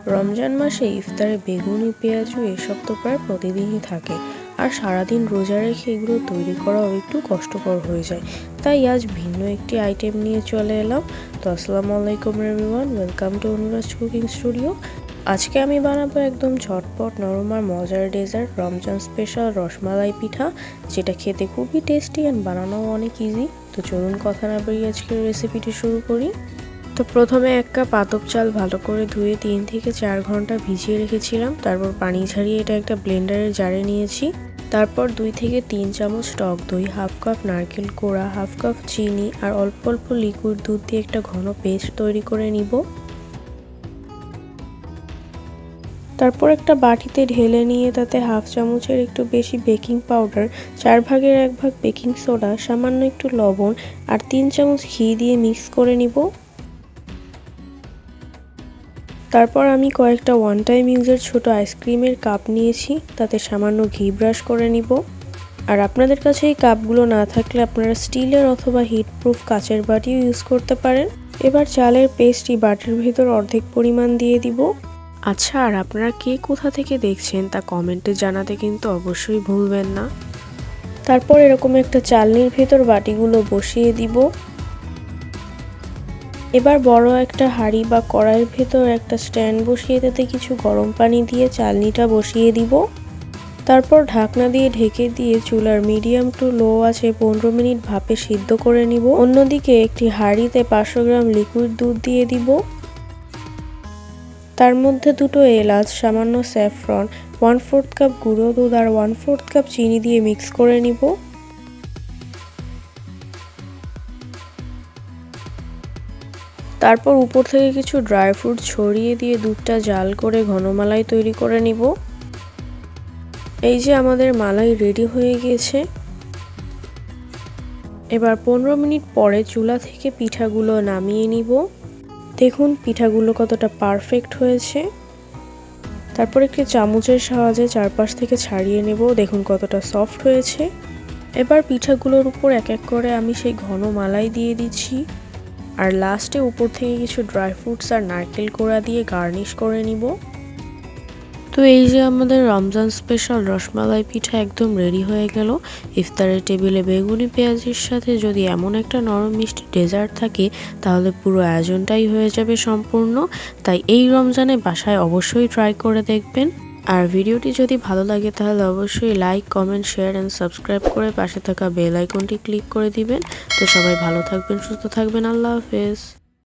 রমজান মাসে ইফতারে বেগুনি পেঁয়াজু এসব তো প্রায় প্রতিদিনই থাকে, আর সারাদিন রোজা রেখে এগুলো তৈরি করাও একটু কষ্টকর হয়ে যায়। তাই আজ ভিন্ন একটি আইটেম নিয়ে চলে এলাম। তো আসসালামু আলাইকুম everyone, welcome to Anuraj cooking studio. আজকে আমি বানাবো একদম ঝটপট নরম আর মজার ডেজার্ট রমজান স্পেশাল রসমালাই পিঠা, যেটা খেতে খুবই টেস্টি অ্যান্ড বানানোও অনেক ইজি। তো চলুন কথা না বাড়িয়ে আজকের রেসিপিটি শুরু করি। তো প্রথমে 1 কাপ আতপ চাল ভালো করে ধুয়ে 3 থেকে 4 ঘন্টা ভিজিয়ে রেখেছিলাম। তারপর পানি ঝরিয়ে এটা একটা ব্লেন্ডারের জারে নিয়েছি। তারপর 2 থেকে 3 চামচ টক দই, হাফ কাপ নারকেল কোড়া, হাফ কাপ চিনি আর অল্প অল্প লিকুইড দুধ দিয়ে একটা ঘন পেস্ট তৈরি করে নিব। তারপর একটা বাটিতে ঢেলে নিয়ে তাতে হাফ চামচের একটু বেশি বেকিং পাউডার, 4 ভাগের 1 ভাগ বেকিং সোডা, সামান্য একটু লবণ আর 3 চামচ ঘি দিয়ে মিক্স করে নিব। তারপর আমি কয়েকটা ওয়ান টাইম ইউজের ছোট আইসক্রিমের কাপ নিয়েছি, তাতে সামান্য ঘি ব্রাশ করে নিব। আর আপনাদের কাছে এই কাপগুলো না থাকলে আপনারা স্টিলের অথবা হিটপ্রুফ কাচের বাটিও ইউজ করতে পারেন। এবার চালের পেস্টটি বাটির ভিতর অর্ধেক পরিমাণ দিয়ে দিব। আচ্ছা, আর আপনারা কে কোথা থেকে দেখছেন তা কমেন্টে জানাতে কিন্তু অবশ্যই ভুলবেন না। তারপর এরকম একটা চালনির ভেতর বাটিগুলো বসিয়ে দিব। এবার বড় একটা হাঁড়ি বা কড়াইয়ের ভেতর একটা স্ট্যান্ড বসিয়ে তাতে কিছু গরম পানি দিয়ে চালনিটা বসিয়ে দিব। তারপর ঢাকনা দিয়ে ঢেকে দিয়ে চুলার মিডিয়াম টু লো আঁচে 15 মিনিট ভাপে সিদ্ধ করে নিব। অন্যদিকে একটি হাঁড়িতে 500 গ্রাম লিকুইড দুধ দিয়ে দিব। তার মধ্যে 2টো এলাচ, সামান্য স্যাফরন, 1/4 কাপ গুঁড়ো দুধ আর 1/4 কাপ চিনি দিয়ে মিক্স করে নিব। তারপর উপর থেকে কিছু ড্রাই ফ্রুট ছড়িয়ে দিয়ে দুধটা জাল করে ঘন মালাই তৈরি করে নিব। এই যে আমাদের মালাই রেডি হয়ে গিয়েছে। এবার 15 মিনিট পরে চুলা থেকে পিঠাগুলো নামিয়ে নিব। দেখুন পিঠাগুলো কতটা পারফেক্ট হয়েছে। তারপর একটি চামচের সাহায্যে চারপাশ থেকে ছাড়িয়ে নেব। দেখুন কতটা সফট হয়েছে। এবার পিঠাগুলোর উপর এক এক করে আমি সেই ঘন মালাই দিয়ে দিচ্ছি, আর লাস্টে উপর থেকে কিছু ড্রাই ফ্রুটস আর নারকেল কোড়া দিয়ে গার্নিশ করে নিব। তো এই যে আমাদের রমজান স্পেশাল রসমালাই পিঠা একদম রেডি হয়ে গেল। ইফতারের টেবিলে বেগুনি পেঁয়াজের সাথে যদি এমন একটা নরম মিষ্টি ডেজার্ট থাকে, তাহলে পুরো আয়োজনটাই হয়ে যাবে সম্পূর্ণ। তাই এই রমজানে বাসায় অবশ্যই ট্রাই করে দেখবেন। আর ভিডিওটি যদি ভালো লাগে তাহলে অবশ্যই like, comment, share and subscribe করে পাশে থাকা বেল আইকনটি ক্লিক করে দিবেন। তো সবাই ভালো থাকবেন, সুস্থ থাকবেন। আল্লাহ হাফেজ।